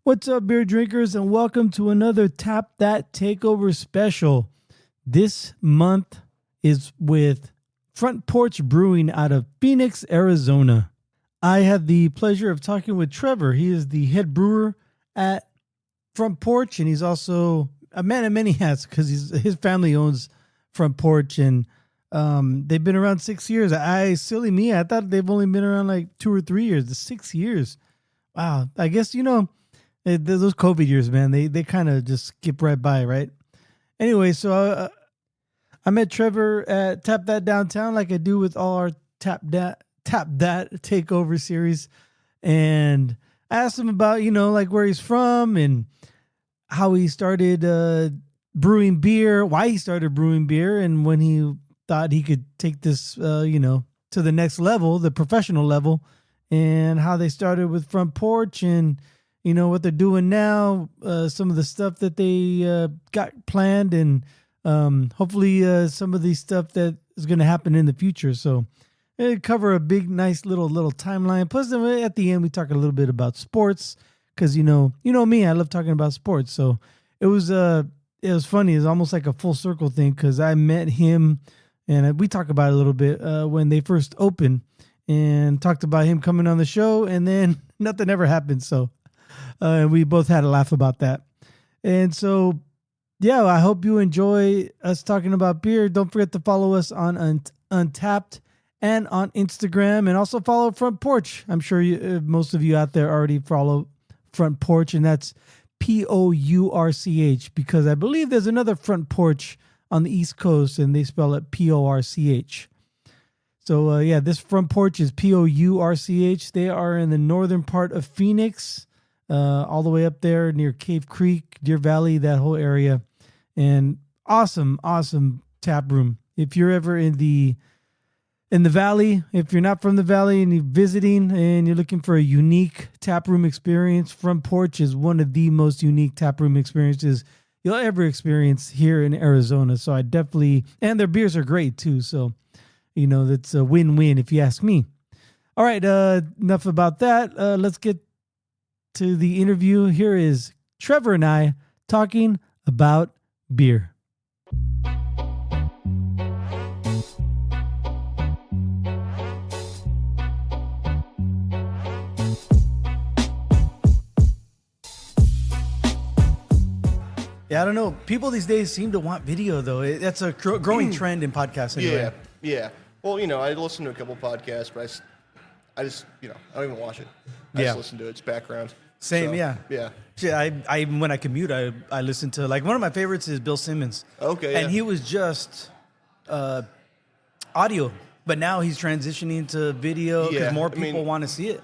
What's up, beer drinkers, and welcome to another Tap That Takeover special. This month is with Front Pourch Brewing out of Phoenix, Arizona. I had the pleasure of talking with Trevor. He is the head brewer at Front Pourch, and he's also a man of many hats because his family owns Front Pourch, and they've been around 6 years. I thought they've only been around like 2 or 3 years. The 6 years. Wow. I guess, those COVID years, man, they kind of just skip right by, right? Anyway, so I met Trevor at Tap That Downtown, like I do with all our Tap That Takeover series. And I asked him about, like where he's from and how he started brewing beer, why he started brewing beer, and when he thought he could take this, to the next level, the professional level, and how they started with Front Pourch and, what they're doing now, some of the stuff that they got planned, and hopefully some of the stuff that is going to happen in the future. So it cover a big, nice little timeline. Plus, at the end, we talk a little bit about sports because, you know me, I love talking about sports. So it was funny. It was almost like a full circle thing because I met him and we talked about it a little bit when they first opened and talked about him coming on the show, and then nothing ever happened. So we both had a laugh about that. And so, yeah, I hope you enjoy us talking about beer. Don't forget to follow us on Untapped and on Instagram, and also follow Front Pourch. I'm sure most of you out there already follow Front Pourch, and that's Pourch, because I believe there's another Front Pourch on the East Coast, and they spell it Porch. So, this Front Pourch is Pourch. They are in the northern part of Phoenix, all the way up there near Cave Creek, Deer Valley, that whole area. And awesome tap room. If you're ever in the valley, if you're not from the valley and you're visiting and you're looking for a unique tap room experience, Front Pourch is one of the most unique tap room experiences you'll ever experience here in Arizona. So I definitely, and their beers are great too. So, that's a win-win if you ask me. All right, enough about that. Let's get to the interview. Here is Trevor and I talking about beer. Yeah, I don't know. People these days seem to want video, though. That's a growing trend in podcasts anyway. Yeah. Well, I listen to a couple podcasts, but I just, I don't even watch it. I just listen to it. It's background. Same, so, yeah. Yeah. I when I commute, I listen to, like, one of my favorites is Bill Simmons. Okay, and he was just audio, but now he's transitioning to video because more people want to see it.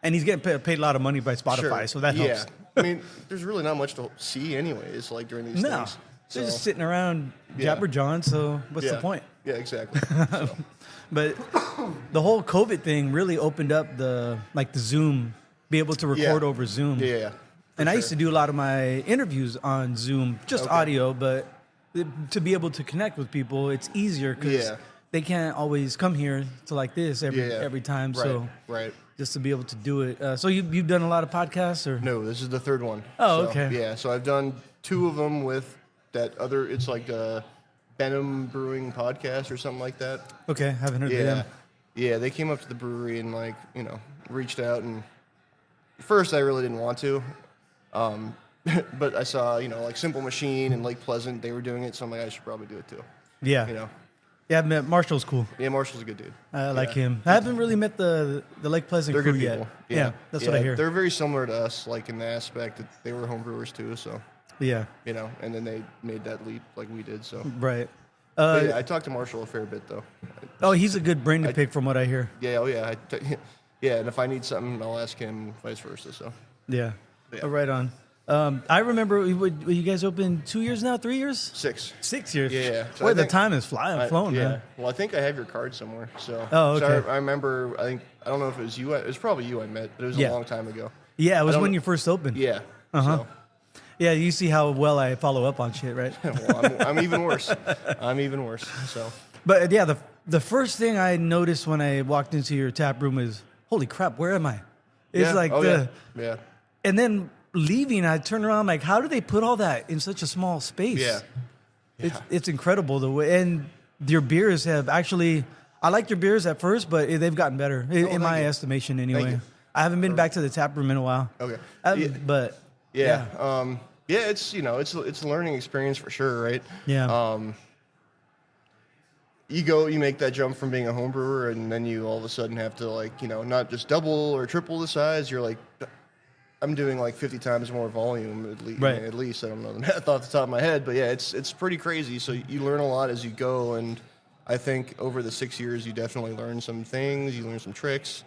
And he's getting paid a lot of money by Spotify, so that helps. Yeah. There's really not much to see anyways, like during these things. So they're just sitting around jabber-jawing, so what's the point? Yeah, exactly. So. But the whole COVID thing really opened up the Zoom, be able to record over Zoom. Yeah. And I used to do a lot of my interviews on Zoom, just audio, but to be able to connect with people, it's easier because they can't always come here to like this every time. Right. So just to be able to do it. So you've done a lot of podcasts, or? No, this is the third one. Oh, so, okay. Yeah, so I've done 2 of them with that other, it's like a Benham Brewing podcast or something like that. Okay, haven't heard of them. Yeah, they came up to the brewery and reached out, and at first I really didn't want to. But I saw, like Simple Machine and Lake Pleasant, they were doing it, so I'm like, I should probably do it too. Yeah. Yeah, Marshall's cool. Yeah, Marshall's a good dude. I like him. I haven't really met the Lake Pleasant crew yet. Yeah, that's what I hear. They're very similar to us, like in the aspect that they were home brewers too, so. Yeah. And then they made that leap like we did, so. Right. I talked to Marshall a fair bit, though. Oh, he's a good brain to pick from what I hear. Yeah, and if I need something, I'll ask him, vice versa, so. Yeah. Right on. I remember, you guys opened 2 years now, 3 years? 6. 6 years. Yeah. So Boy, the time is flown, man. Well, I think I have your card somewhere. So. Oh, okay. So I remember. I don't know if it was you. It was probably you I met, but it was a long time ago. Yeah, it was when you first opened. Yeah. So. Yeah, you see how well I follow up on shit, right? Well, I'm even worse. So. But yeah, the first thing I noticed when I walked into your tap room is, holy crap, where am I? It's yeah. like yeah. and then leaving, I turned around like, how do they put all that in such a small space? Yeah. It's incredible the way, and your beers have actually. I liked your beers at first, but they've gotten better in my estimation. Anyway, I haven't been back to the tap room in a while. Okay. But yeah, it's it's a learning experience for sure, right? Yeah. You make that jump from being a home brewer, and then you all of a sudden have to like, not just double or triple the size. You're like, I'm doing like 50 times more volume at least. Right. At least I don't know the math off the top of my head, but yeah, it's pretty crazy. So you learn a lot as you go, and I think over the 6 years you definitely learn some things. You learn some tricks,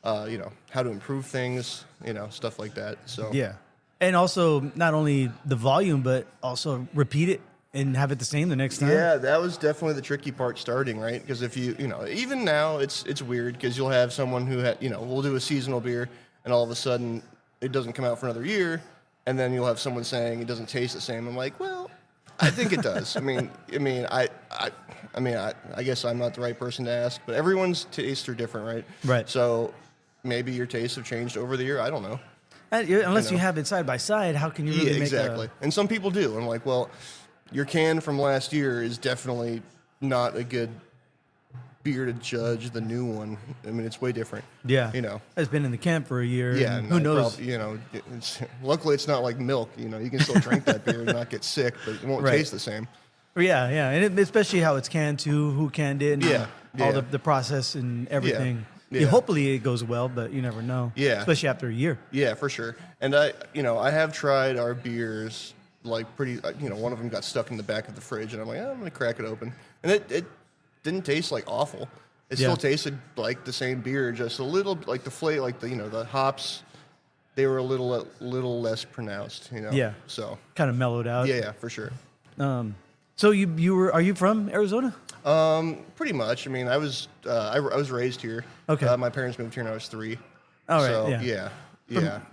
how to improve things, stuff like that. So yeah, and also not only the volume, but also repeat it and have it the same the next time. Yeah, that was definitely the tricky part starting, right? Because if even now it's weird because you'll have someone who we'll do a seasonal beer, and all of a sudden it doesn't come out for another year, and then you'll have someone saying it doesn't taste the same. I'm like, well, I think it does. I guess I'm not the right person to ask, but everyone's tastes are different, right? Right. So maybe your tastes have changed over the year. I don't know. Unless you have it side by side, how can you really make exactly? And some people do. I'm like, well, your can from last year is definitely not a good beer to judge the new one. I mean, it's way different. Yeah. It's been in the can for a year. Yeah. And who knows? Luckily, it's not like milk. You can still drink that beer and not get sick, but it won't taste the same. Yeah, yeah. And especially how it's canned too, who canned it, and all the process and everything. Yeah, hopefully it goes well, but you never know. Yeah. Especially after a year. Yeah, for sure. And I have tried our beers like pretty, one of them got stuck in the back of the fridge, and I'm like, I'm going to crack it open. And it didn't taste like awful. It still tasted like the same beer, just a little, like the flavor, like the hops, they were a little less pronounced, Yeah. So. Kind of mellowed out. Yeah, for sure. So are you from Arizona? Pretty much. I mean, I was raised here. Okay. My parents moved here when I was 3. All right. So, yeah.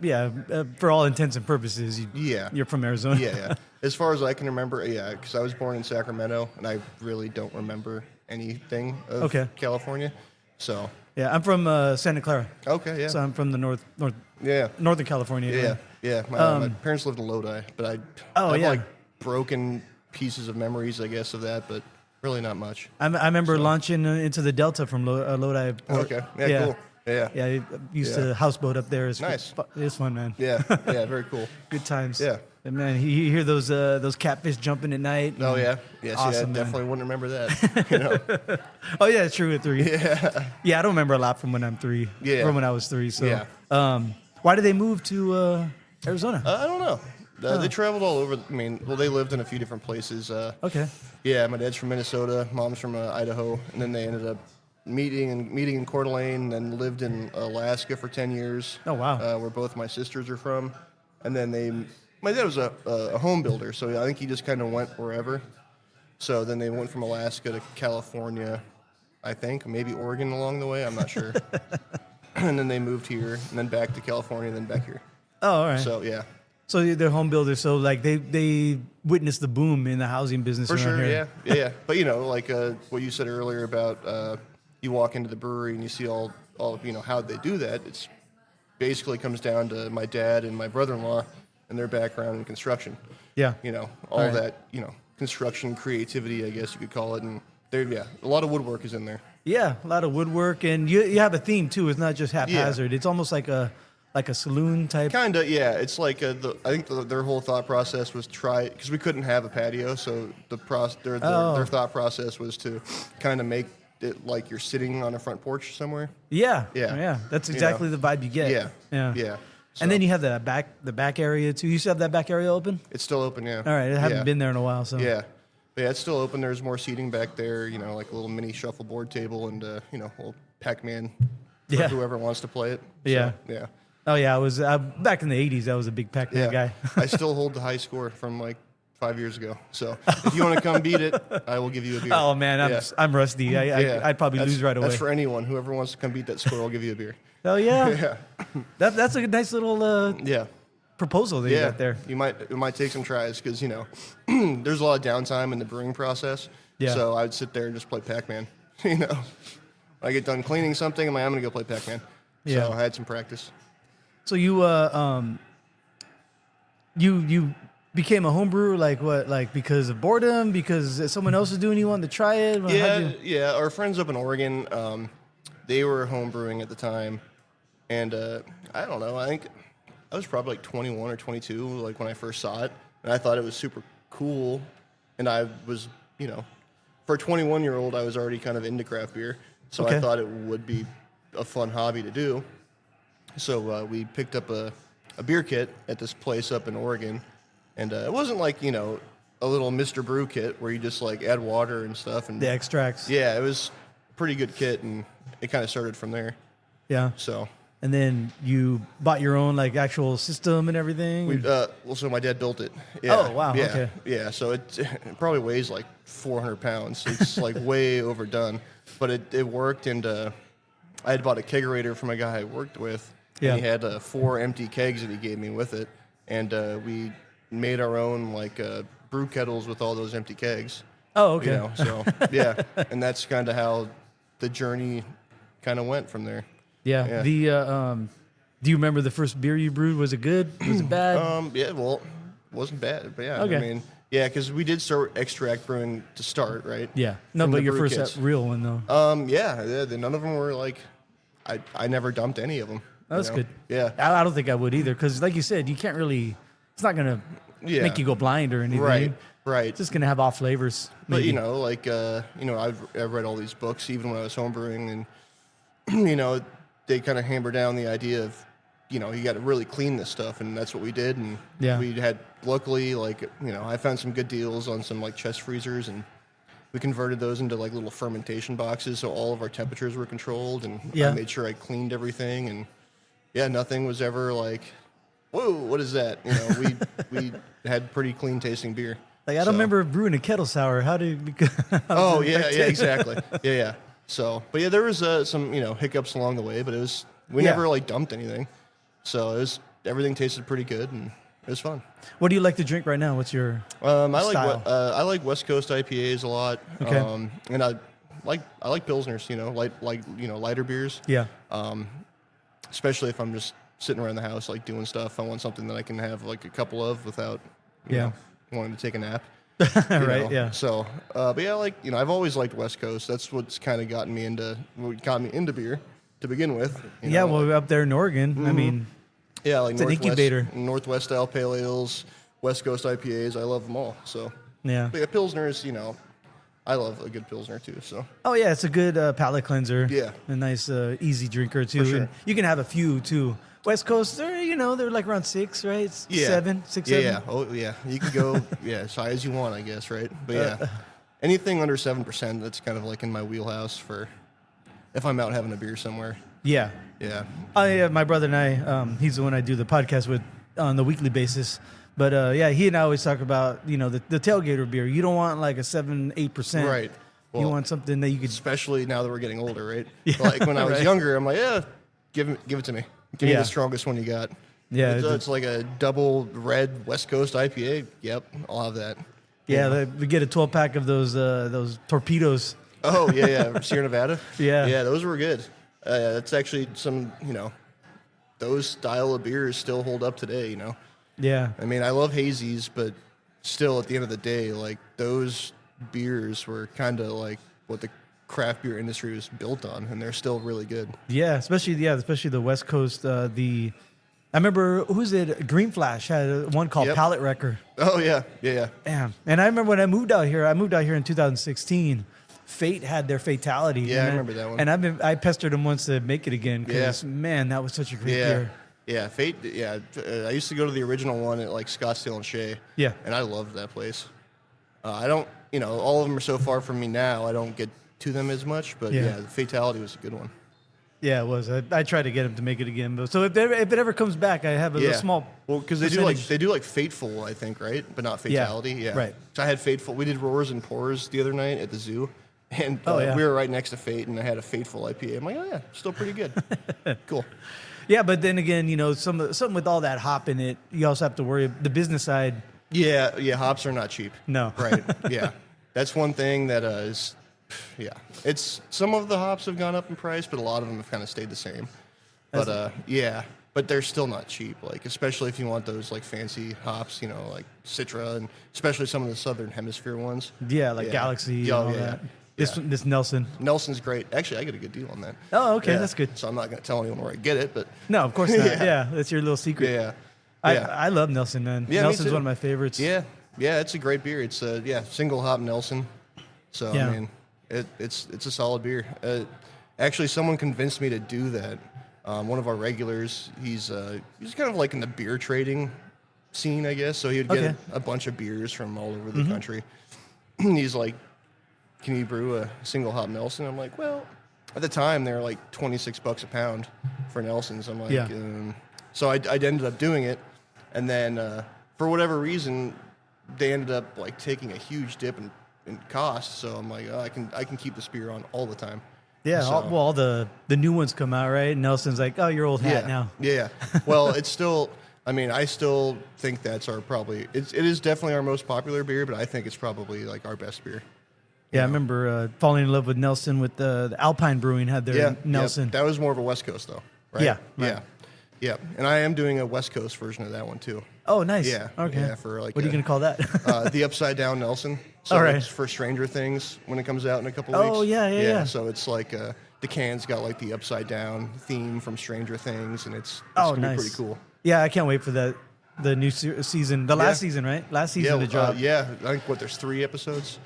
Yeah. For all intents and purposes, you're from Arizona. Yeah. As far as I can remember, because I was born in Sacramento, and I really don't remember anything of California. So. Yeah, I'm from Santa Clara. Okay, yeah. So I'm from the Northern California. Yeah, yeah. My parents lived in Lodi, but I have like broken pieces of memories, I guess, of that, but really not much. I remember launching into the Delta from Lodi Port. Okay, yeah, cool. Yeah. Yeah, I used to houseboat up there. It's nice. It's fun, man. Yeah, very cool. Good times. Yeah. And man, you hear those catfish jumping at night. Oh yeah. Yeah, awesome, I definitely wouldn't remember that. Oh yeah, it's true at 3. Yeah. Yeah, I don't remember a lot from when I'm 3. Yeah. From when I was 3. So why did they move to Arizona? I don't know. They traveled all over. They lived in a few different places. Okay. Yeah, my dad's from Minnesota, mom's from Idaho, and then they ended up meeting in Coeur d'Alene, and then lived in Alaska for 10 years. Oh wow. Where both my sisters are from, and then my dad was a home builder, so I think he just kind of went wherever. So then they went from Alaska to California, I think, maybe Oregon along the way. I'm not sure. And then they moved here, and then back to California, and then back here. Oh, all right. So yeah. So they're home builders. So like they witnessed the boom in the housing business. For sure, here. yeah. But like what you said earlier about you walk into the brewery and you see all how they do that. It's basically comes down to my dad and my brother-in-law and their background in construction. Yeah. All that construction creativity, I guess you could call it, and a lot of woodwork is in there. Yeah, a lot of woodwork, and you have a theme too. It's not just haphazard. It's almost like a saloon type. Kinda, yeah. It's like I think their whole thought process was because we couldn't have a patio, so their thought process was to kind of make it like you're sitting on a front porch somewhere. Yeah. Yeah. That's exactly the vibe you get. Yeah. So. And then you have the back area too. You still have that back area open? It's still open, yeah. All right, I haven't been there in a while, so. Yeah. But yeah, it's still open. There's more seating back there, like a little mini shuffleboard table and a little Pac-Man for whoever wants to play it. So, yeah. Yeah. Oh yeah, I was back in the 80s. I was a big Pac-Man guy. I still hold the high score from like 5 years ago. So if you want to come beat it, I will give you a beer. Oh man, I'm rusty. I'd probably lose right away. That's for anyone. Whoever wants to come beat that score, I'll give you a beer. Oh yeah. Yeah. That's a nice little proposal that you got there. It might take some tries because there's a lot of downtime in the brewing process. Yeah. So I would sit there and just play Pac-Man. I get done cleaning something, I'm gonna go play Pac-Man. Yeah. So I had some practice. So you you became a home brewer, like what? Like because of boredom? Because someone else is doing, you wanted to try it? Yeah. Our friends up in Oregon, they were home brewing at the time, and I don't know. I think I was probably like 21 or 22, like when I first saw it, and I thought it was super cool. And I was, for a 21-year-old, I was already kind of into craft beer, so I thought it would be a fun hobby to do. So we picked up a beer kit at this place up in Oregon, and it wasn't like, a little Mr. Brew kit where you just like add water and stuff. And the extracts. Yeah, it was a pretty good kit, and it kind of started from there. Yeah. So. And then you bought your own like actual system and everything? So my dad built it. Yeah. Oh, wow. Yeah. Okay. Yeah, so it probably weighs like 400 pounds. It's like way overdone, but it worked. And I had bought a kegerator from a guy I worked with. Yeah. And he had 4 empty kegs that he gave me with it. And we made our own like brew kettles with all those empty kegs. Oh, okay. So yeah. And that's kind of how the journey kind of went from there. Yeah. The do you remember the first beer you brewed? Was it good? Was it bad? Yeah, well, it wasn't bad, but yeah. Okay. I mean, yeah, because we did start extract brewing to start, right? Yeah. No, From but the your brew first kits. real one though. Yeah, none of them were like, I never dumped any of them. That's good. Yeah. I don't think I would either, because like you said, you can't really. It's not gonna make you go blind or anything. Right. It's just gonna have off flavors. Maybe. But I've read all these books even when I was homebrewing, and they kind of hammer down the idea of, you got to really clean this stuff, and that's what we did. And we had, luckily, I found some good deals on some like chest freezers, and we converted those into like little fermentation boxes, so all of our temperatures were controlled, and I made sure I cleaned everything, and nothing was ever like, whoa, what is that? We had pretty clean tasting beer. Like I don't remember brewing a kettle sour. How did? Oh yeah, exactly. Yeah. So, but yeah, there was some hiccups along the way, but we never like dumped anything, so everything tasted pretty good, and it was fun. What do you like to drink right now? What's your style? I like West Coast IPAs a lot. Okay. And I like pilsners, lighter beers. Yeah. Especially if I'm just sitting around the house like doing stuff. I want something that I can have like a couple of without wanting to take a nap. Right. Yeah. So, but yeah, I've always liked West Coast. That's what's kind of got me into beer to begin with. We're up there in Oregon. Mm-hmm. I mean, like it's an incubator. Northwest style pale ales, West Coast IPAs. I love them all. So yeah, pilsners. I love a good pilsner too. So it's a good palate cleanser. Yeah, a nice easy drinker too. For sure. And you can have a few too. West Coast, they're like around 6, right? 7, 6, 7. Yeah. Oh, yeah. You can go, as high as you want, I guess, right? But anything under 7%, that's kind of like in my wheelhouse for if I'm out having a beer somewhere. Yeah. Yeah. My brother and I, he's the one I do the podcast with on the weekly basis. But he and I always talk about, the tailgater beer. You don't want like a 7, 8%. Right. Well, you want something that you could. Especially now that we're getting older, right? Yeah, like when I was younger, I'm like, give it to me. Give me the strongest one you got. Yeah. It's like a double red West Coast IPA. Yep, I'll have that. Yeah, we get a 12-pack of those torpedoes. Oh, yeah. Sierra Nevada? Yeah. Yeah, those were good. That's actually some, those style of beers still hold up today, Yeah. I mean, I love hazies, but still at the end of the day, like those beers were kind of like what the craft beer industry was built on, and they're still really good. Yeah, especially the West Coast. I remember Green Flash had one called Pallet Wrecker. Oh yeah. Damn. And I remember when I moved out here in 2016. Fate had their Fatality. Yeah, I remember that one. And I pestered them once to make it again because man, that was such a great beer. Yeah, Fate. Yeah, I used to go to the original one at like Scottsdale and Shea. Yeah, and I loved that place. I don't, all of them are so far from me now. I don't get to them as much, but the Fatality was a good one. Yeah, it was. I tried to get him to make it again, but so if it ever comes back, I have a small. Well, because they do like Fateful, I think, right? But not Fatality. Yeah. Right. So I had Fateful. We did Roars and Pours the other night at the zoo, and we were right next to Fate, and I had a Fateful IPA. I'm like, oh yeah, still pretty good. Cool. Yeah, but then again, something with all that hop in it, you also have to worry the business side. Yeah, hops are not cheap. No. Right. Yeah, that's one thing that is. Yeah, it's some of the hops have gone up in price, but a lot of them have kind of stayed the same. But but they're still not cheap. Like especially if you want those like fancy hops, like Citra, and especially some of the Southern Hemisphere ones. Yeah, like Galaxy and all that. This Nelson. Nelson's great. Actually, I get a good deal on that. Oh, okay, that's good. So I'm not going to tell anyone where I get it, but no, of course not. Yeah, that's your little secret. Yeah. I love Nelson, man. Yeah, Nelson's one of my favorites. Yeah, it's a great beer. It's a single hop Nelson. So I mean, it's a solid beer. Actually, someone convinced me to do that. One of our regulars, he's kind of like in the beer trading scene, I guess. So he'd get a bunch of beers from all over the country. He's like, "Can you brew a single hop Nelson?" I'm like, "Well," at the time they were like $26 a pound for Nelsons. I'm like, so I ended up doing it, and then for whatever reason, they ended up like taking a huge dip in cost. So I'm like, I can keep this beer on all the time. Yeah, so, all the new ones come out, right? Nelson's like, "Oh, your old hat now." Yeah. Well, it's still. I mean, I still think that's it is definitely our most popular beer, but I think it's probably like our best beer. Yeah, I remember falling in love with Nelson with the Alpine Brewing had their Nelson. Yeah. That was more of a West Coast though, right? Yeah. Right. Yeah. And I am doing a West Coast version of that one too. Oh, nice. Yeah. Okay. Yeah, for like what are you going to call that? The Upside Down Nelson. So all right. It's for Stranger Things when it comes out in a couple of weeks. Oh, yeah. So it's like the can's got like the upside down theme from Stranger Things, and it's nice. Gonna be pretty cool. Yeah, I can't wait for that. The new season, the last season, right? Last season to drop. I think there's 3 episodes.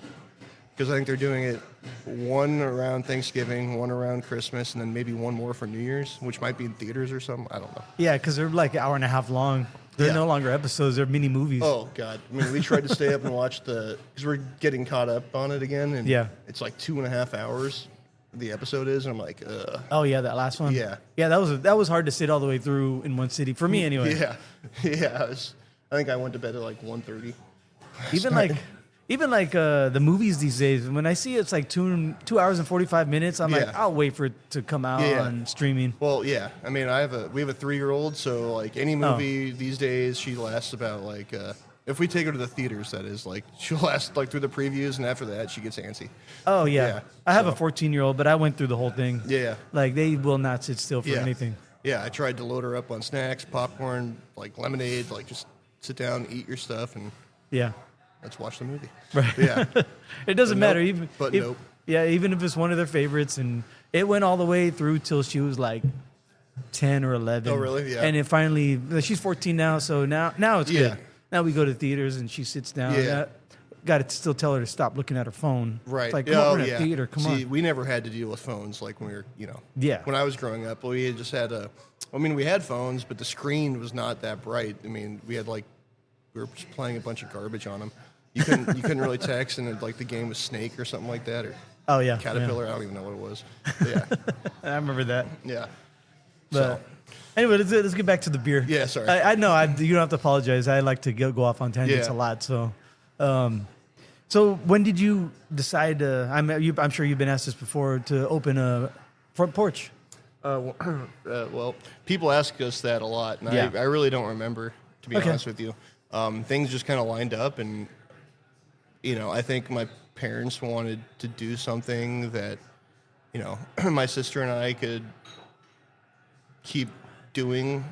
Because I think they're doing it one around Thanksgiving, one around Christmas, and then maybe one more for New Year's, which might be in theaters or something. I don't know. Yeah, because they're like an hour and a half long. They're no longer episodes; they're mini movies. Oh God! I mean, we tried to stay up and watch because we're getting caught up on it again, and it's like 2.5 hours. The episode is, and I'm like, ugh. Oh yeah, that last one. Yeah, that was hard to sit all the way through in one city for me anyway. Yeah. I think I went to bed at like 1:30. Even like the movies these days, when I see it's like 2 hours and 45 minutes, I'm like, I'll wait for it to come out on streaming. Well, yeah. I mean, we have a 3-year-old, so like any movie these days, she lasts about like if we take her to the theaters, that is, like she'll last like through the previews, and after that, she gets antsy. Oh yeah. I have a 14-year-old, but I went through the whole thing. Yeah. Like they will not sit still for anything. Yeah, I tried to load her up on snacks, popcorn, like lemonade, like just sit down, eat your stuff, and let's watch the movie. Right. Yeah. It doesn't matter. Nope. Yeah, even if it's one of their favorites, and it went all the way through till she was like 10 or 11. Oh, really? Yeah. And it finally, she's 14 now, so now it's good. Now we go to theaters and she sits down. Yeah. Got to still tell her to stop looking at her phone. Right. It's like, come on, we're in a theater. Come on. We never had to deal with phones like when we were, when I was growing up. We just had we had phones, but the screen was not that bright. I mean, we were just playing a bunch of garbage on them. You couldn't really text, and like the game was Snake or something like that, or Caterpillar. I don't even know what it was. But yeah, I remember that. Yeah. But anyway, let's get back to the beer. Yeah, sorry. I know you don't have to apologize. I like to go off on tangents a lot. So, so when did you decide to? I'm sure you've been asked this before, to open a front porch. Well, people ask us that a lot, and I really don't remember, to be honest with you. Things just kind of lined up, and I think my parents wanted to do something that, my sister and I could keep doing,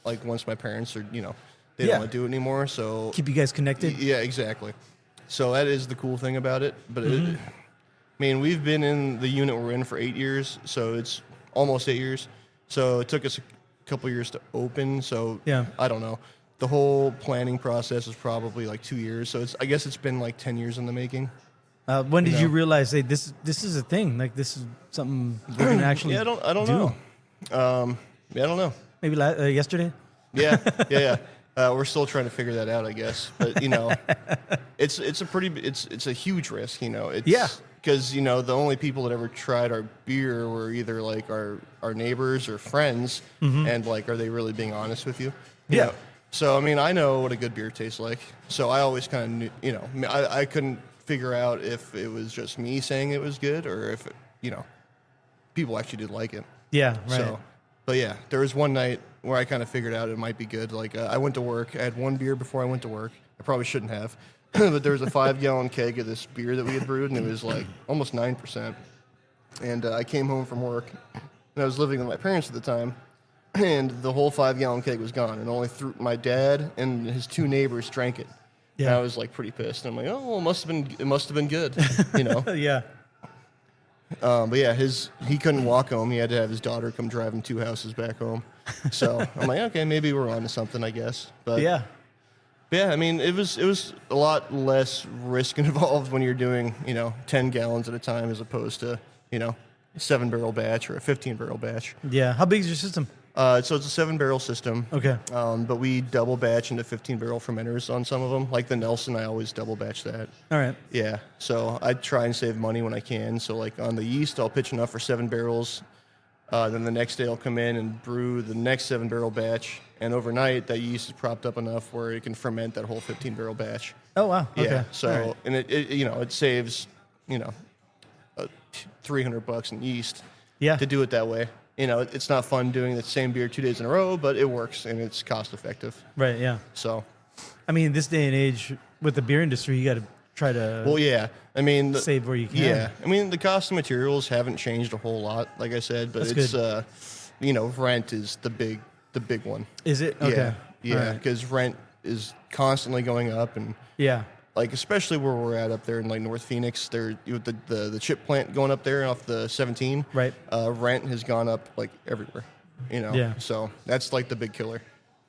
like once my parents are, they don't want to do it anymore. So keep you guys connected. Yeah, exactly. So that is the cool thing about it. But we've been in the unit we're in for 8 years, so it's almost 8 years. So it took us a couple years to open. So I don't know. The whole planning process is probably like 2 years. So I guess it's been like 10 years in the making. When did you realize that this is a thing? Like this is something we're gonna actually I don't know. I don't know. Maybe yesterday. Yeah. We're still trying to figure that out, I guess. But it's a huge risk. Because the only people that ever tried our beer were either like our neighbors or friends, and like, are they really being honest with you? You know? So I know what a good beer tastes like. So I always kind of knew. I couldn't figure out if it was just me saying it was good, or if people actually did like it. Yeah, right. So, but yeah, there was one night where I kind of figured out it might be good. Like I went to work. I had one beer before I went to work. I probably shouldn't have. But there was a 5-gallon keg of this beer that we had brewed, and it was like almost 9%. And I came home from work, and I was living with my parents at the time. and the whole 5-gallon keg was gone, and only my dad and his 2 neighbors drank it. Yeah. And I was like pretty pissed. I'm like, oh, well, it must have been good, you know? Yeah. But yeah, he couldn't walk home. He had to have his daughter come drive him 2 houses back home. So I'm like, okay, maybe we're on to something, I guess. But yeah. I mean, it was a lot less risk involved when you're doing, 10 gallons at a time as opposed to, a 7-barrel batch or a 15-barrel batch. Yeah. How big is your system? So it's a 7-barrel system. Okay. But we double batch into 15-barrel fermenters on some of them. Like the Nelson, I always double batch that. All right. Yeah. So I try and save money when I can. So like on the yeast, I'll pitch enough for 7 barrels. Then the next day I'll come in and brew the next 7-barrel batch. And overnight, that yeast is propped up enough where it can ferment that whole 15-barrel batch. Oh, wow. Okay. Yeah. So, right. And it saves, $300 in yeast. Yeah. To do it that way. It's not fun doing the same beer 2 days in a row, but it works and it's cost effective. Right, yeah. So, I mean, this day and age with the beer industry, you got to try to I mean, save where you can. Yeah. I mean, the cost of materials haven't changed a whole lot, like I said, but That's it's good. Rent is the big one. Is it? Okay. Yeah, because rent is constantly going up and yeah. Like especially where we're at up there in like North Phoenix, the chip plant going up there off the 17. Right. Rent has gone up like everywhere, Yeah. So that's like the big killer.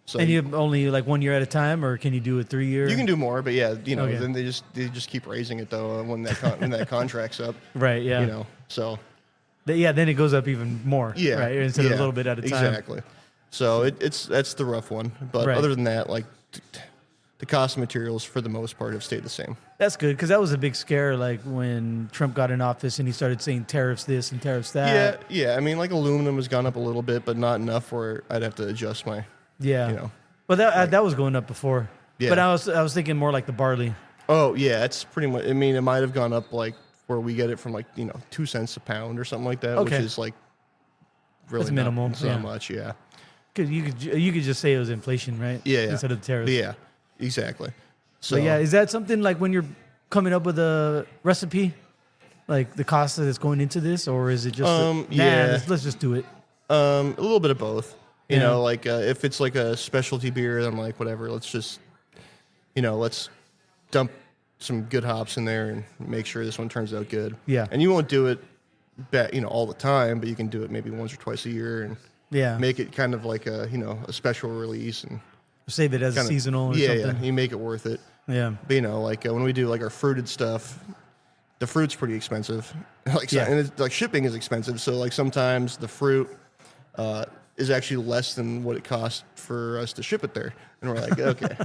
So and you have only like 1 year at a time, or can you do a 3 year? You can do more, but yeah, Okay. Then they just keep raising it though when that contract's up. Right. Yeah. So. Yeah. Then it goes up even more. Yeah. Right. Instead of a little bit at a time. Exactly. So that's the rough one, but right. other than that, like. The cost of materials, for the most part, have stayed the same. That's good, because that was a big scare, like when Trump got in office and he started saying tariffs this and tariffs that. Yeah. I mean, like aluminum has gone up a little bit, but not enough where I'd have to adjust my. Yeah. Well, that was going up before. Yeah. But I was thinking more like the barley. Oh yeah, it's pretty much. I mean, it might have gone up like where we get it from, like 2 cents a pound or something like that, okay. which is like really that's minimal. Not much. Yeah. Because you could just say it was inflation, right? Yeah. Instead of the tariffs. Yeah. Exactly. So but yeah, is that something like when you're coming up with a recipe, like the cost that's going into this, or is it just let's just do it? A little bit of both. You know, like if it's like a specialty beer, then I'm like whatever. Let's just let's dump some good hops in there and make sure this one turns out good. Yeah. And you won't do it all the time, but you can do it maybe once or twice a year and make it kind of like a a special release and. Save it as a seasonal or something. Yeah, you make it worth it. Yeah. But, like when we do like our fruited stuff, the fruit's pretty expensive. And it's, like shipping is expensive. So like sometimes the fruit is actually less than what it costs for us to ship it there. And we're like, okay.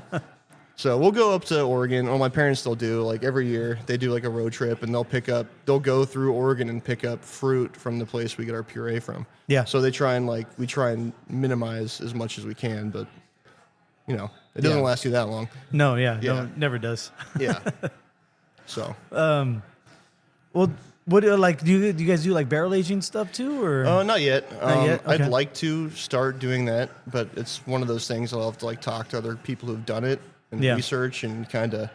So we'll go up to Oregon. Well, my parents still do. Like every year they do like a road trip and they'll go through Oregon and pick up fruit from the place we get our puree from. Yeah. So we try and minimize as much as we can, but it doesn't last you that long. No, no, never does. Yeah. So. Well, what do you guys do like barrel aging stuff too, or? Not yet. Not yet? Okay. I'd like to start doing that, but it's one of those things I'll have to like talk to other people who've done it and research and kind of,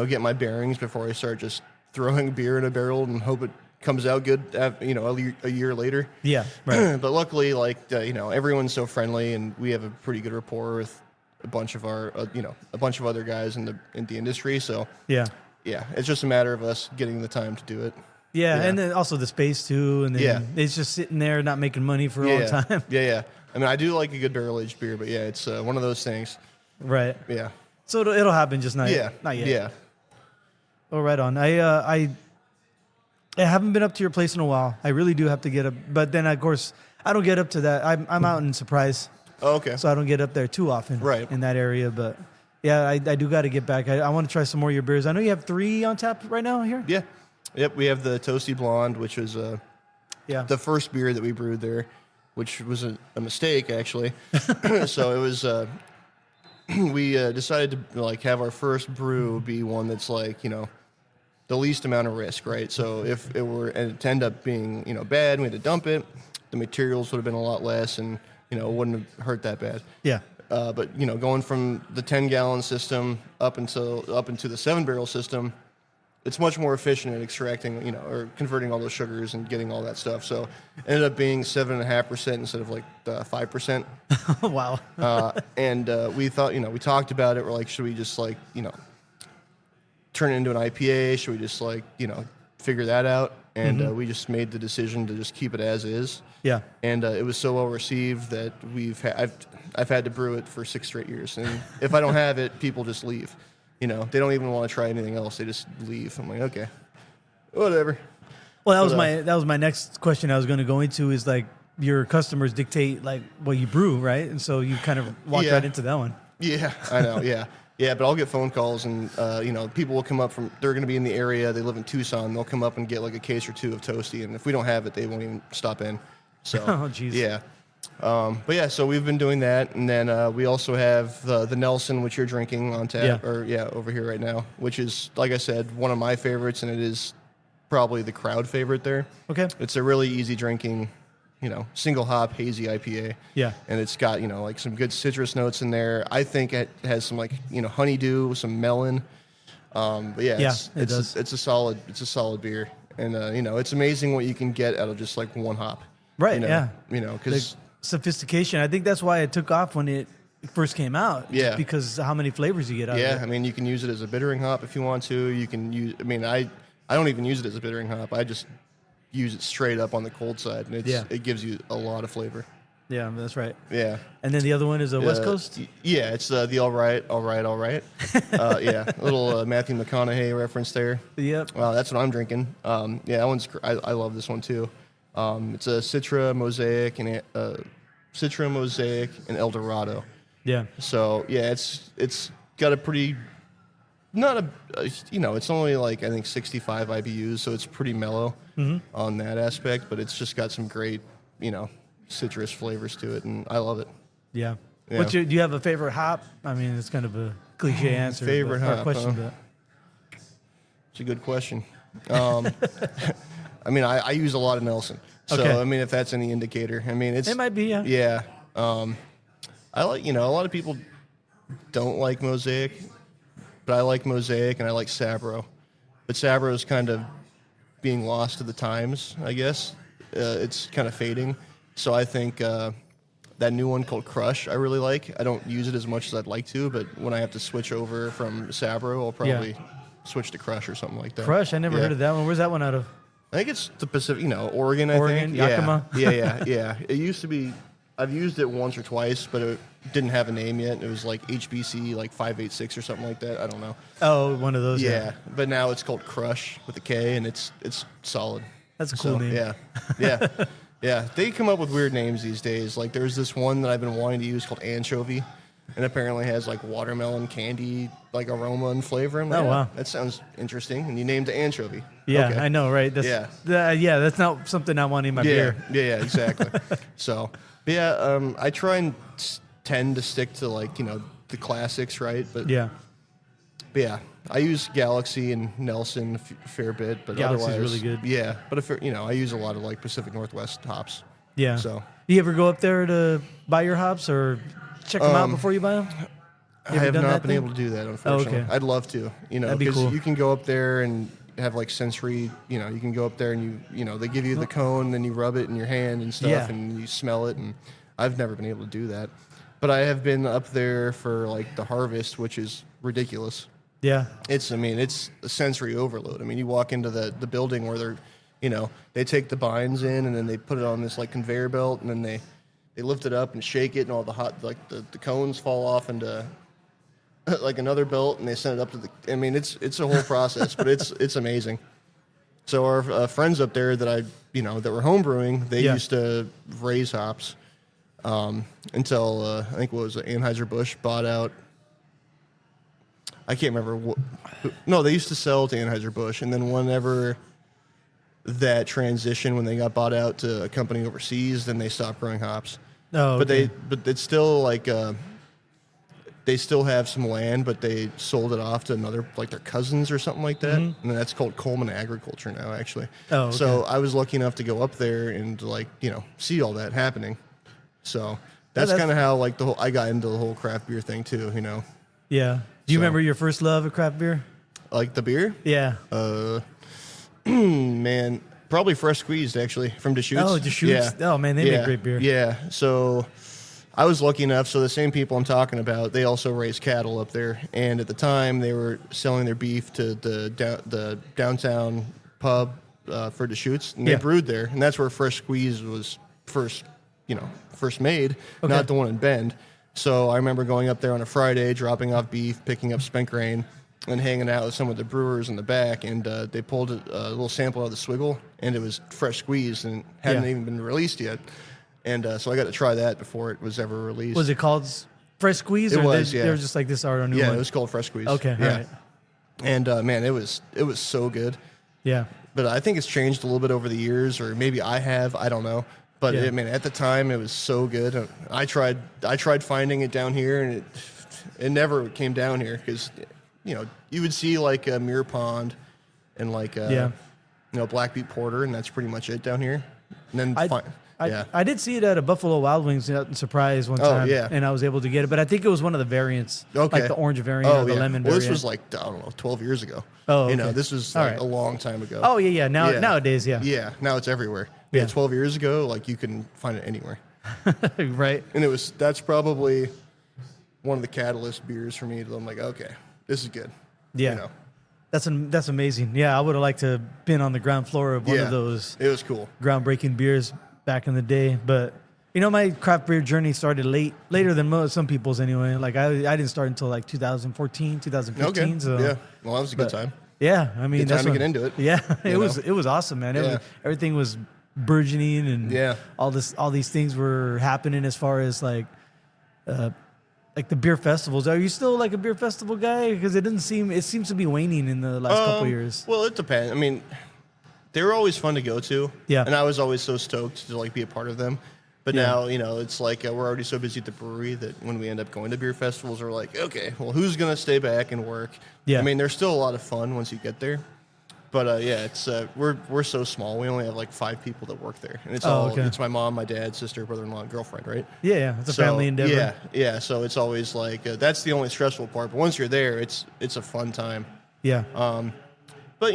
get my bearings before I start just throwing beer in a barrel and hope it comes out good, a year later. Yeah. Right. But luckily, like everyone's so friendly and we have a pretty good rapport with a bunch of our, a bunch of other guys in the industry. So yeah, it's just a matter of us getting the time to do it. Yeah, and then also the space too, and then it's just sitting there not making money for a long time. Yeah. I mean, I do like a good barrel aged beer, but it's one of those things. Right. Yeah. So it'll happen, just not yet. Yeah. Oh, right on. I haven't been up to your place in a while. I really do have to get up, but then of course I don't get up to that. I'm out in Surprise. Oh, okay. So I don't get up there too often in that area. But yeah, I do got to get back. I want to try some more of your beers. I know you have 3 on tap right now here. Yeah. Yep. We have the Toasty Blonde, which was the first beer that we brewed there, which was a mistake actually. So it was we decided to like have our first brew be one that's like the least amount of risk, right? So if it were and to end up being bad, and we had to dump it. The materials would have been a lot less and. It wouldn't have hurt that bad. Yeah. But going from the 10-gallon system up into the 7-barrel system, it's much more efficient at extracting, or converting all those sugars and getting all that stuff. So it ended up being 7.5% instead of like 5%. Wow. And we thought, we talked about it. We're like, should we just like, turn it into an IPA? Should we just like, figure that out? And we just made the decision to just keep it as is. Yeah. And it was so well received that I've had to brew it for 6 straight years. And if I don't have it, people just leave. They don't even want to try anything else. They just leave. I'm like, okay, whatever. Well, that was my next question I was going to go into is like your customers dictate like what you brew, right? And so you kind of walked right into that one. Yeah, I know. Yeah. Yeah, but I'll get phone calls and, people will come up they're going to be in the area. They live in Tucson. They'll come up and get like a case or two of Toasty. And if we don't have it, they won't even stop in. So, oh, geez. Yeah. But yeah, so we've been doing that. And then we also have the Nelson, which you're drinking on tap, over here right now, which is, like I said, one of my favorites. And it is probably the crowd favorite there. Okay. It's a really easy drinking, single hop hazy IPA. Yeah. And it's got, like some good citrus notes in there. I think it has some like, honeydew, some melon. But yeah, it's a solid beer. And, it's amazing what you can get out of just like one hop. Right. Yeah. Because sophistication. I think that's why it took off when it first came out. Yeah. Because how many flavors you get out of it. Yeah. I mean, you can use it as a bittering hop if you want to. You can use, I don't even use it as a bittering hop. I just use it straight up on the cold side, and it gives you a lot of flavor. Yeah, that's right. Yeah. And then the other one is a West Coast? Yeah, it's the all right. Yeah, a little Matthew McConaughey reference there. Yep. That's what I'm drinking. Yeah, that one's. I love this one too. It's a Citra Mosaic and El Dorado. Yeah. So yeah, it's got a pretty. It's only like I think 65 IBUs, so it's pretty mellow on that aspect. But it's just got some great, citrus flavors to it, and I love it. Yeah. Do you have a favorite hop? I mean, it's kind of a cliche answer. Favorite hop question. It's a good question. I mean, I use a lot of Nelson, so I mean, if that's any indicator, I mean, it might be. Yeah. Yeah. I like a lot of people don't like Mosaic. But I like Mosaic and I like Sabro. But Sabro is kind of being lost to the times, I guess. It's kind of fading. So I think that new one called Crush I really like. I don't use it as much as I'd like to, but when I have to switch over from Sabro, I'll probably switch to Crush or something like that. Crush? I never heard of that one. Where's that one out of? I think it's the Pacific, Oregon, I think. Yakima? Yeah. It used to be, I've used it once or twice, but it didn't have a name yet. It was like HBC, like 586 or something like that. I don't know. Oh, one of those. Yeah, but now it's called Crush with a K, and it's solid. That's a cool name. Yeah. They come up with weird names these days. Like there's this one that I've been wanting to use called Anchovy, and apparently has like watermelon candy, like aroma and flavor. I'm like, wow, that sounds interesting. And you named it Anchovy. Yeah, okay. I know, right? That's not something I want in my beer. Yeah, exactly. So. I try and tend to stick to like the classics, right? But yeah, I use Galaxy and Nelson a fair bit, but Galaxy's otherwise, really good. Yeah, but if I use a lot of like Pacific Northwest hops. Yeah. So you ever go up there to buy your hops or check them out before you buy them? I have not been able to do that, unfortunately. I'd love to, That'd be cool. You can go up there and have like sensory, you can go up there and they give you the cone, then you rub it in your hand and stuff, and you smell it. And I've never been able to do that, but I have been up there for like the harvest, which is ridiculous. Yeah, it's a sensory overload. I mean, you walk into the building where they're, they take the bines in and then they put it on this like conveyor belt, and then they lift it up and shake it, and all the hot the cones fall off into like another belt, and they send it up to it's a whole process, but it's amazing. So our friends up there that that were home brewing, they used to raise hops until I think Anheuser-Busch bought out. I can't remember no, they used to sell to Anheuser-Busch, and then whenever that transition, when they got bought out to a company overseas, then they stopped growing hops. Oh, okay. But it's still like they still have some land, but they sold it off to another, like their cousins or something like that. And that's called Coleman Agriculture now, actually. Oh, okay. So I was lucky enough to go up there and see all that happening. So that's kind of how I got into the whole craft beer thing too, Yeah. Do you remember your first love of craft beer? Like the beer? Yeah. Man, probably fresh squeezed actually from Deschutes. Oh, Deschutes. Yeah. Oh man, they make great beer. Yeah. So I was lucky enough. So the same people I'm talking about, they also raise cattle up there, and at the time they were selling their beef to the downtown pub for Deschutes, and they brewed there, and that's where fresh squeezed was first made, not the one in Bend. So I remember going up there on a Friday, dropping off beef, picking up spent grain, and hanging out with some of the brewers in the back, and they pulled a little sample out of the swiggle, and it was fresh squeezed and hadn't even been released yet. And so I got to try that before it was ever released. Was it called Fresh Squeeze? It was, They were just like, this are our new one? Yeah, it was called Fresh Squeeze. Okay, all right. And man, it was so good. Yeah. But I think it's changed a little bit over the years, or maybe I have. I don't know. But I mean, at the time, it was so good. I tried finding it down here, and it never came down here because, you would see like a Muir Pond and like Black Butte Porter, and that's pretty much it down here. And then I did see it at a Buffalo Wild Wings out in Surprise one time, and I was able to get it. But I think it was one of the variants, like the orange variant or the lemon variant. This was like, I don't know, 12 years ago. Oh, okay. This was like a long time ago. Oh, yeah. Nowadays, yeah. Yeah, now it's everywhere. Yeah, 12 years ago, like you can find it anywhere. Right. And that's probably one of the catalyst beers for me. I'm like, okay, this is good. Yeah. That's amazing. Yeah, I would have liked to have been on the ground floor of one of those. It was cool. Groundbreaking beers back in the day. But, my craft beer journey started later than some people's anyway. Like, I didn't start until like 2014, 2015. Okay. So, yeah. Well, that was a good time. Yeah. I mean, good time to get into it. Yeah. It was awesome, man. Everything was burgeoning, and all these things were happening as far as like the beer festivals. Are you still like a beer festival guy? Because it seems to be waning in the last couple of years. Well, it depends. I mean, they were always fun to go to. Yeah. And I was always so stoked to like be a part of them. But now, it's like we're already so busy at the brewery that when we end up going to beer festivals, we're like, okay, well, who's going to stay back and work? Yeah. I mean, there's still a lot of fun once you get there. But it's we're so small. We only have like 5 people that work there, and it's it's my mom, my dad, sister, brother-in-law, and girlfriend, right? Yeah, it's a family endeavor. Yeah. So it's always like that's the only stressful part. But once you're there, it's a fun time. Yeah. But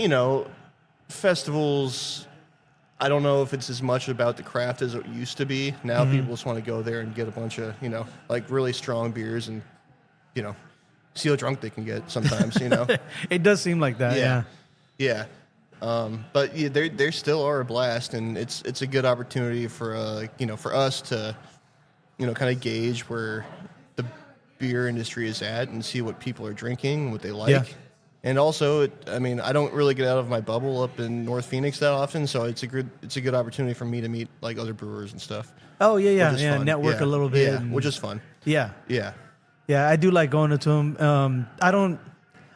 festivals, I don't know if it's as much about the craft as it used to be. Now people just want to go there and get a bunch of like really strong beers and see how drunk they can get sometimes. It does seem like that. Yeah. Yeah, but they still are a blast, and it's a good opportunity for for us to kind of gauge where the beer industry is at and see what people are drinking, what they like. Yeah. And also, I don't really get out of my bubble up in North Phoenix that often, so it's a good opportunity for me to meet like other brewers and stuff. Oh yeah. Network a little bit. Yeah, which is fun. Yeah. Yeah. Yeah, I do like going to them.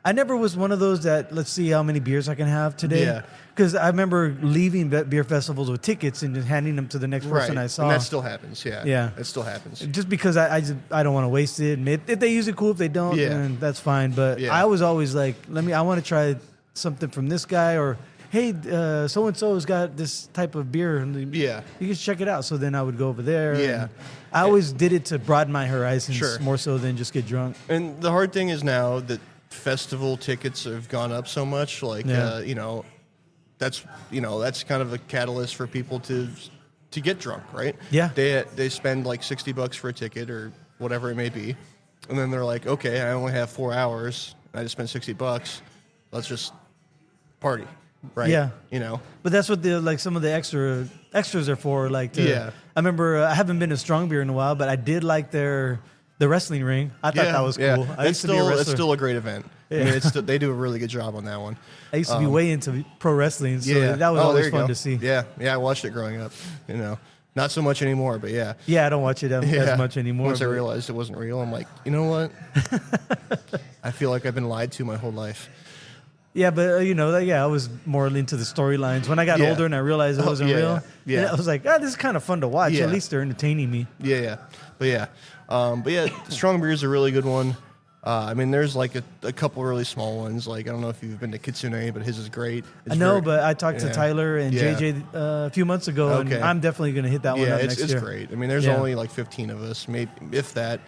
I never was one of those that, let's see how many beers I can have today. Yeah. Because I remember leaving beer festivals with tickets and just handing them to the next person I saw. And that still happens, yeah. Yeah. It still happens. Just because I don't want to waste it. And if they use it, cool. If they don't, then that's fine. But I was always like, I want to try something from this guy, or, hey, so-and-so has got this type of beer. And you can check it out. So then I would go over there. Yeah. I always did it to broaden my horizons more so than just get drunk. And the hard thing is now that festival tickets have gone up so much, like that's kind of a catalyst for people to get drunk, right? Yeah. They spend like $60 for a ticket or whatever it may be, and then they're like, okay, I only have 4 hours, I just spent $60, let's just party, right? Yeah. But that's what some of the extras are for. Like, I remember I haven't been to Strong Beer in a while, but I did like the wrestling ring. I thought that was cool. Yeah. I used to be a wrestler. It's still a great event. Yeah. I mean, they do a really good job on that one. I used to be way into pro wrestling, so that was always fun to see. Yeah, I watched it growing up. Not so much anymore, but yeah. Yeah, I don't watch it as much anymore. Once I realized it wasn't real, I'm like, you know what? I feel like I've been lied to my whole life. Yeah, but I was more into the storylines. When I got older and I realized it wasn't real, I was like, this is kind of fun to watch. At least they're entertaining me. But strong beer is a really good one. There's like a couple really small ones. Like, I don't know if you've been to Kitsune, but his is great. I know, but I talked to Tyler and JJ a few months ago, and I'm definitely going to hit that one up next year. It's great. There's only like 15 of us, maybe if that,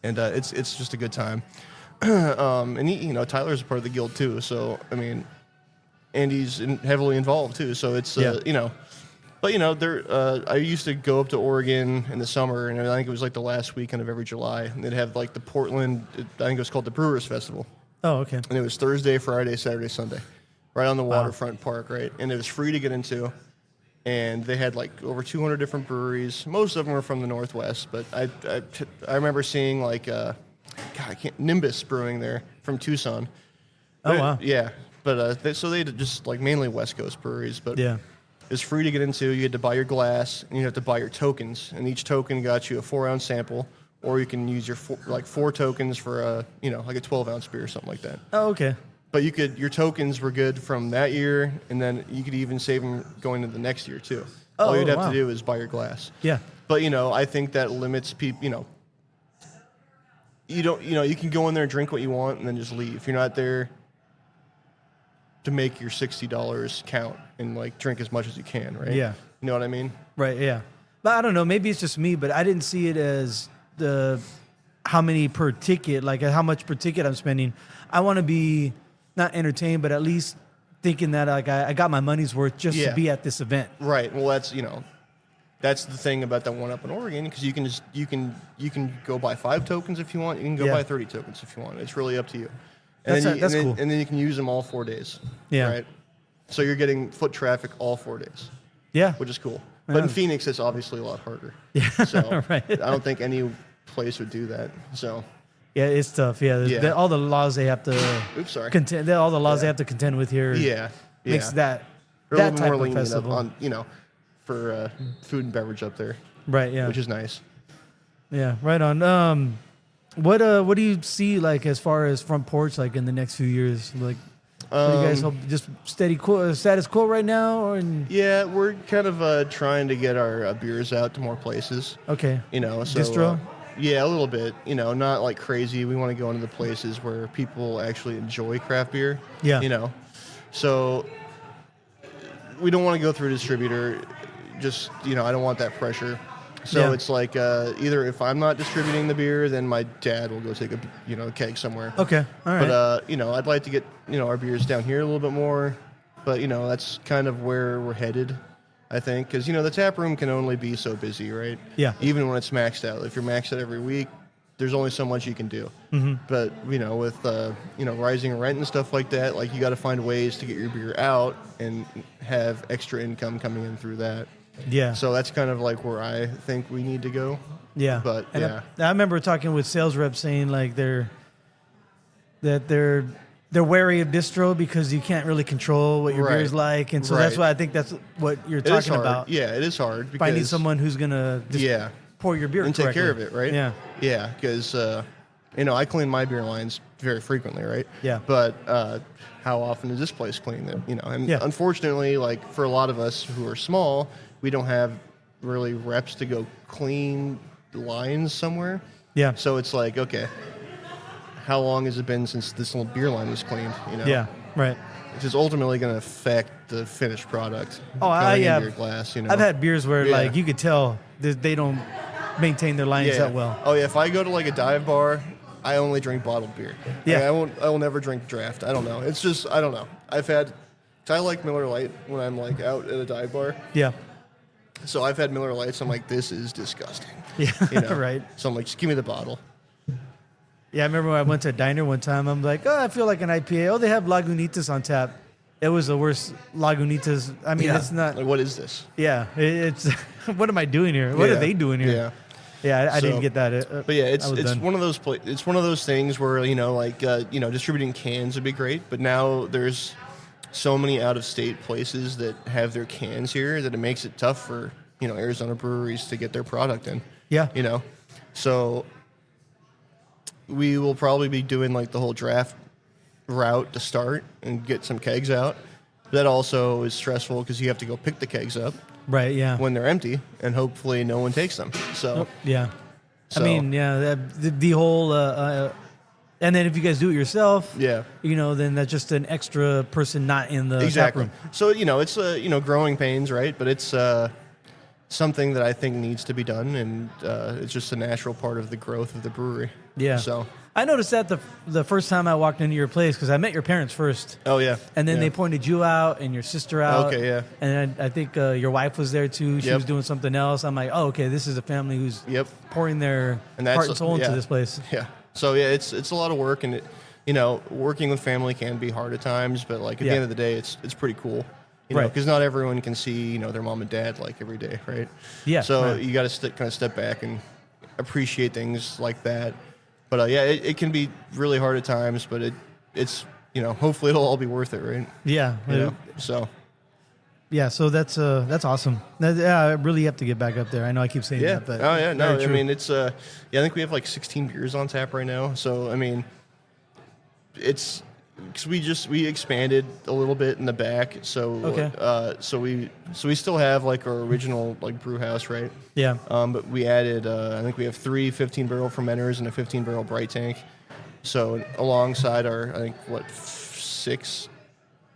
and it's just a good time. And he, Tyler's a part of the guild too. So I mean, and he's heavily involved too. So it's but I used to go up to Oregon in the summer, and I think it was like the last weekend of every July, and they'd have like the Portland. I think it was called the Brewers Festival. Oh, okay. And it was Thursday, Friday, Saturday, Sunday, right on the waterfront park, right? And it was free to get into. And they had like over 200 different breweries. Most of them were from the Northwest, but I remember seeing like Nimbus Brewing there from Tucson. Oh, wow. Yeah, but they had just like mainly West Coast breweries, but Yeah. it was free to get into. You had to buy your glass, and you had to buy your tokens, and each token got you a 4-ounce sample, or you can use your 4 tokens for like a 12-ounce beer or something like that. Oh, okay. But your tokens were good from that year, and then you could even save them going into the next year too. All you'd have to do is buy your glass. Yeah. But I think that limits people. You don't. You can go in there and drink what you want, and then just leave. You're not there to make your $60 count and like drink as much as you can, right? Yeah. You know what I mean? Right. Yeah. But I don't know. Maybe it's just me, but I didn't see it as how many per ticket, like how much per ticket I'm spending. I want to be not entertained, but at least thinking that like I got my money's worth just to be at this event. Right. Well, that's the thing about that one up in Oregon, because you can go buy 5 tokens if you want. You can go buy 30 tokens if you want. It's really up to you. And That's cool. And then you can use them all 4 days. Yeah. Right. So you're getting foot traffic all 4 days. Yeah. Which is cool. But in Phoenix, it's obviously a lot harder. Yeah. So Right. I don't think any place would do that. So. Yeah, it's tough. Yeah, all the laws they have to contend. All the laws they have to contend with here. Yeah, makes that They're that a little type more of lenient festival on for food and beverage up there. Right. Yeah. Which is nice. Yeah. Right on. What do you see like as far as Front Porch like in the next few years? Like, what do you guys hope? Just status quo right now, or yeah, we're kind of trying to get our beers out to more places. Okay. So, distro. Yeah, a little bit. Not like crazy. We want to go into the places where people actually enjoy craft beer. Yeah. So we don't want to go through a distributor. Just, I don't want that pressure. So it's like either if I'm not distributing the beer, then my dad will go take a keg somewhere. Okay. All right. But I'd like to get our beers down here a little bit more. But that's kind of where we're headed, I think, because the tap room can only be so busy, right? Yeah. Even when it's maxed out. If you're maxed out every week, there's only so much you can do. Mm-hmm. But with rising rent and stuff like that, like you got to find ways to get your beer out and have extra income coming in through that. Yeah. So that's kind of like where I think we need to go. Yeah. But I remember talking with sales reps saying like they're wary of distro because you can't really control what your beer is like, and so that's why I think that's what you're talking about. Yeah, it is hard. Finding someone who's gonna pour your beer and correctly. take care of it, right? Yeah. Yeah, because I clean my beer lines very frequently, right? Yeah. But how often is this place cleaned? And unfortunately, like for a lot of us who are small, we don't have really reps to go clean lines somewhere. Yeah. So it's like, okay, how long has it been since this little beer line was cleaned? Yeah. Right. Which is ultimately going to affect the finished product. Oh, into your glass. I've had beers where like you could tell that they don't maintain their lines that well. Oh yeah, if I go to like a dive bar, I only drink bottled beer. Yeah. I will never drink draft. I don't know. It's just I don't know. I like Miller Lite when I'm like out at a dive bar. Yeah. So I've had Miller Lites. I'm like, this is disgusting. Yeah. Right. So I'm like, just give me the bottle. Yeah, I remember when I went to a diner one time. I'm like, I feel like an IPA. Oh, they have Lagunitas on tap. It was the worst Lagunitas. I mean, it's not. Like, what is this? Yeah, it's. What am I doing here? What are they doing here? Yeah. Yeah, I didn't get that. But yeah, it's one of those it's one of those things where distributing cans would be great, but now there's so many out of state places that have their cans here that it makes it tough for Arizona breweries to get their product in. Yeah. So we will probably be doing like the whole draft route to start and get some kegs out. That also is stressful because you have to go pick the kegs up. Right, yeah. When they're empty, and hopefully no one takes them. So yeah. So, I mean, yeah, the whole and then if you guys do it yourself, then that's just an extra person not in the tap room. So it's growing pains, right? But it's something that I think needs to be done, and it's just a natural part of the growth of the brewery. Yeah. So I noticed that the first time I walked into your place, because I met your parents first. Oh yeah. And then yeah. they pointed you out and your sister out. Okay, yeah. And I think your wife was there too. She Yep. was doing something else. I'm like, oh, okay, this is a family who's Yep. pouring their heart and soul into this place. Yeah. So yeah, it's a lot of work, and working with family can be hard at times, but like at the end of the day, it's pretty cool. Right. Because not everyone can see their mom and dad like every day, right? Yeah. So right. you got to kind of step back and appreciate things like that. But yeah, it can be really hard at times, but it's hopefully it'll all be worth it, right? Yeah. So. Yeah, so that's awesome. I really have to get back up there. I know I keep saying that, but oh yeah, no, very I true. mean it's I think we have like 16 beers on tap right now. So I mean, it's because we expanded a little bit in the back. So Okay. so we still have like our original like brew house, right? Yeah. But we added I think we have 3 15-barrel fermenters and a 15-barrel bright tank. So alongside our I think 6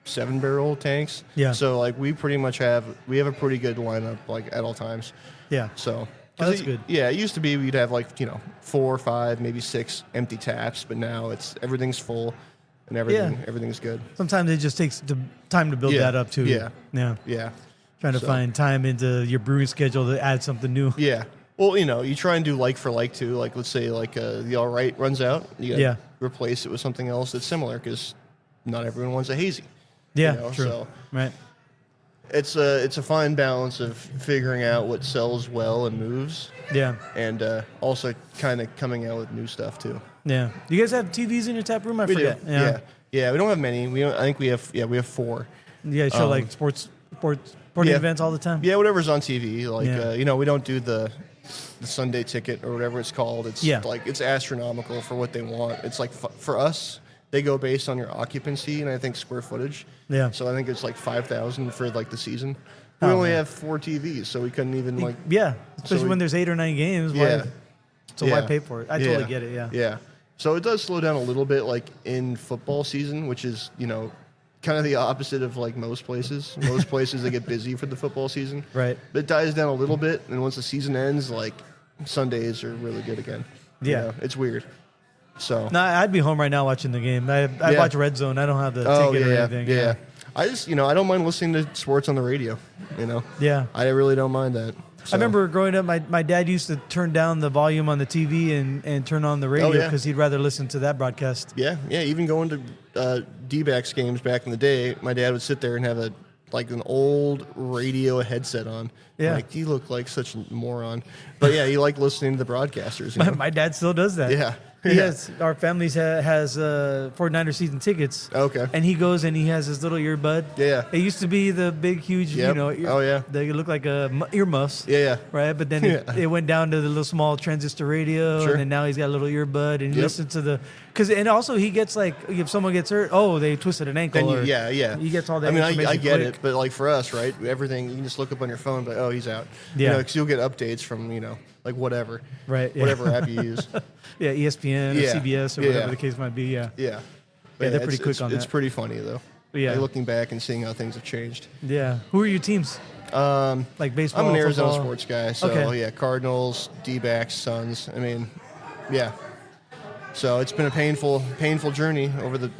7-barrel tanks. Yeah. So like we pretty much have a pretty good lineup like at all times. Yeah. So that's good. Yeah, it used to be we'd have like 4 or 5, maybe 6 empty taps, but now everything's full and everything's good. Sometimes it just takes time to build that up too. Yeah. Yeah. Yeah. Trying to find time into your brewing schedule to add something new. Yeah. Well, you try and do like for like too. Like let's say like the All Right runs out, you gotta replace it with something else that's similar because not everyone wants a hazy. Yeah, true. So right. It's a fine balance of figuring out what sells well and moves. Yeah. And also kind of coming out with new stuff too. Yeah. You guys have TVs in your tap room? I We forget. do. Yeah. We don't have many. I think we have 4. You guys show like sporting events all the time? Yeah, whatever's on TV. Like we don't do the Sunday ticket or whatever it's called. It's like it's astronomical for what they want. It's like for us. They go based on your occupancy and I think square footage. Yeah. So I think it's like 5,000 for like the season. We only have 4 TVs, so we couldn't even like. Yeah, especially when there's 8 or 9 games. Yeah. Why pay for it? I totally get it. Yeah. Yeah. So it does slow down a little bit, like in football season, which is kind of the opposite of like most places. Most places they get busy for the football season. Right. But it dies down a little bit, and once the season ends, like Sundays are really good again. Yeah. It's weird. So no, I'd be home right now watching the game. I watch Red Zone. I don't have the ticket or anything. Yeah. I just I don't mind listening to sports on the radio. Yeah. I really don't mind that. So. I remember growing up, my dad used to turn down the volume on the TV and turn on the radio because he'd rather listen to that broadcast. Yeah. Even going to D-backs games back in the day, my dad would sit there and have an old radio headset on. Yeah. Like, you look like such a moron. But yeah, he liked listening to the broadcasters. My dad still does that. Yeah. Our family has 49er season tickets. Okay. And he goes and he has his little earbud. Yeah. It used to be the big, huge, they look like earmuffs. Yeah. Right? But then it went down to the little small transistor radio. Sure. And then now he's got a little earbud and he listens to and also he gets like, if someone gets hurt, they twisted an ankle. Then He gets all that information I get quick. it, but like for us, right? Everything, you can just look up on your phone, but he's out. Yeah. Because you'll get updates from, like whatever. Right. Yeah. Whatever app you use. Yeah, ESPN or CBS or whatever the case might be. Yeah. Yeah. But they're pretty quick on that. It's pretty funny though. Yeah. Like, looking back and seeing how things have changed. Yeah. Who are your teams? Like baseball. I'm an Arizona football? sports guy, so Cardinals, D-backs, Suns. I mean, yeah. So it's been a painful journey over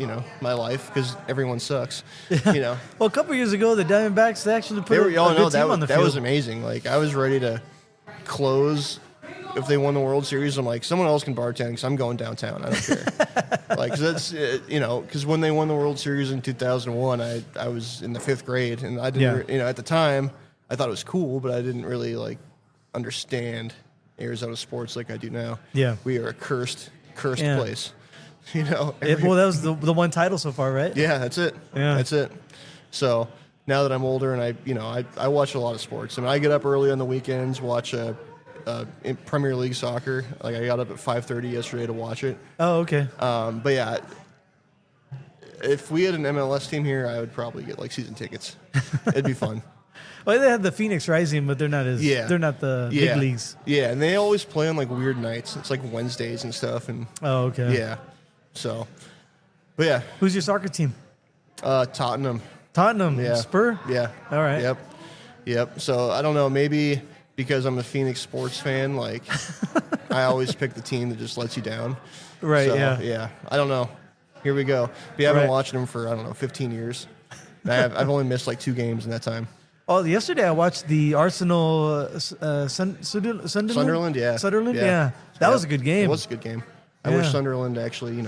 my life because everyone sucks. Well, a couple years ago, the Diamondbacks actually put a good team on the field. That was amazing. Like I was ready to close if they won the World Series. I'm like, someone else can bartend because I'm going downtown. I don't care. Like, 'cause that's because when they won the World Series in 2001, I was in the 5th grade and I didn't at the time I thought it was cool, but I didn't really like understand Arizona sports like I do now. Yeah, we are a cursed place. Well, that was the one title so far, right? Yeah, that's it. Yeah, that's it. So now that I'm older and I watch a lot of sports. I mean, I get up early on the weekends, watch in Premier League soccer. Like I got up at 5:30 yesterday to watch it. Oh, okay. But yeah, if we had an MLS team here, I would probably get like season tickets. It'd be fun. Well, they have the Phoenix Rising, but they're not they're not the big leagues. Yeah, and they always play on like weird nights. It's like Wednesdays and stuff. And oh, okay. Yeah. So, but yeah. Who's your soccer team? Tottenham. Tottenham. Yeah. Spur. Yeah. All right. Yep. So I don't know. Maybe because I'm a Phoenix sports fan, like I always pick the team that just lets you down. Right. So, yeah. Yeah. I don't know. Here we go. We haven't Right. watched them for 15 years. I've only missed like 2 games in that time. Oh, yesterday I watched the Arsenal Sunderland. Sunderland, yeah. Sunderland, yeah. That was a good game. It was a good game. I Yeah. wish Sunderland actually,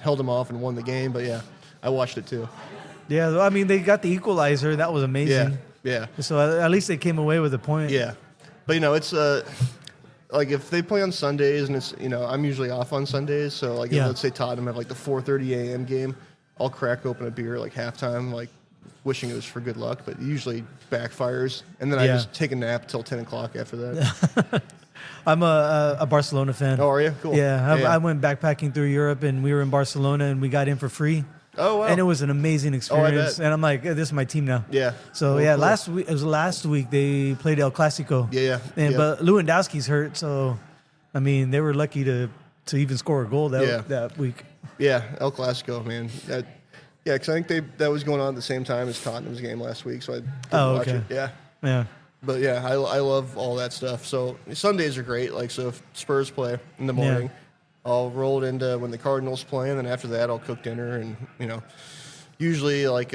held them off and won the game, but yeah, I watched it too. Yeah, I mean they got the equalizer. That was amazing. Yeah. So at least they came away with a point. Yeah. But it's like if they play on Sundays and it's I'm usually off on Sundays, so like if, let's say Tottenham have like the 4:30 a.m. game, I'll crack open a beer like halftime, like wishing it was for good luck, but it usually backfires, and then I just take a nap till 10 o'clock after that. I'm a Barcelona fan. Oh, are you? Cool. Yeah, I went backpacking through Europe, and we were in Barcelona, and we got in for free. Oh, wow. And it was an amazing experience. bet. And I'm like, this is my team now. Yeah. So Well, cool. last week they played El Clasico. Yeah. But Lewandowski's hurt, so I mean they were lucky to even score a goal that week. Yeah, El Clasico, man. Because I think that was going on at the same time as Tottenham's game last week, so I didn't watch it. Yeah. Yeah. But yeah, I love all that stuff. So Sundays are great. Like, so if Spurs play in the morning, I'll roll it into when the Cardinals play, and then after that I'll cook dinner. And usually like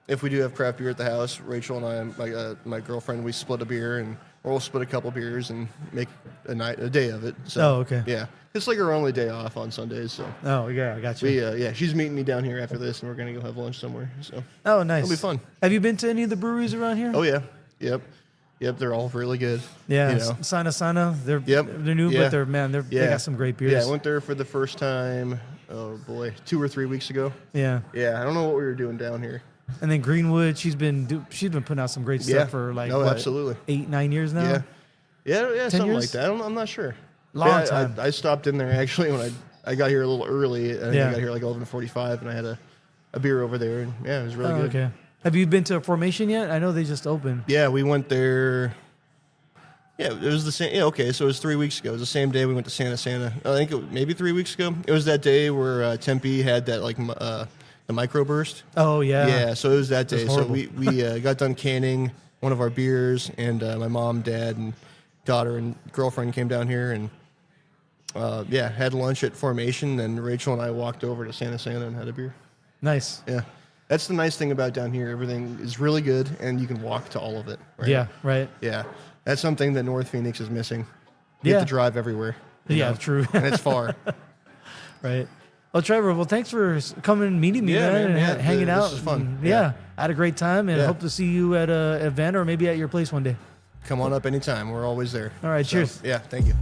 if we do have craft beer at the house, Rachel and I, my girlfriend, we split a beer, or we'll split a couple beers and make a day of it. So, okay. Yeah, it's like our only day off on Sundays. So. Oh yeah, I got you. She's meeting me down here after this, and we're gonna go have lunch somewhere. So. Oh, nice. It'll be fun. Have you been to any of the breweries around here? Oh yeah. Yep. They're all really good. Yeah. Sana. They're new, but they got some great beers. Yeah, I went there for the first time. Oh boy, 2 or 3 weeks ago. Yeah. Yeah, I don't know what we were doing down here. And then Greenwood, she's been putting out some great stuff for like absolutely 8-9 years now. Yeah, something years? like that. I'm not sure. Long time. I stopped in there actually when I got here a little early. I think I got here like 11:45, and I had a beer over there, and it was really good. Okay. Have you been to Formation yet? I know they just opened. Yeah, we went there. Yeah, it was the same. Yeah, okay, so it was 3 weeks ago. It was the same day we went to Santa. I think maybe 3 weeks ago. It was that day where Tempe had that like the microburst. Oh yeah. Yeah, so it was that day. So horrible. we got done canning one of our beers, and my mom, dad, and daughter and girlfriend came down here and had lunch at Formation. Then Rachel and I walked over to Santa and had a beer. Nice. Yeah. That's the nice thing about down here. Everything is really good, and you can walk to all of it. Right? Yeah, right. Yeah. That's something that North Phoenix is missing. You have to drive everywhere. True. And it's far. Right. Well, Trevor, thanks for coming and meeting me, man, and hanging out. This is fun. And, I had a great time, and hope to see you at an event or maybe at your place one day. Come on up anytime. We're always there. All right, cheers. Yeah, thank you.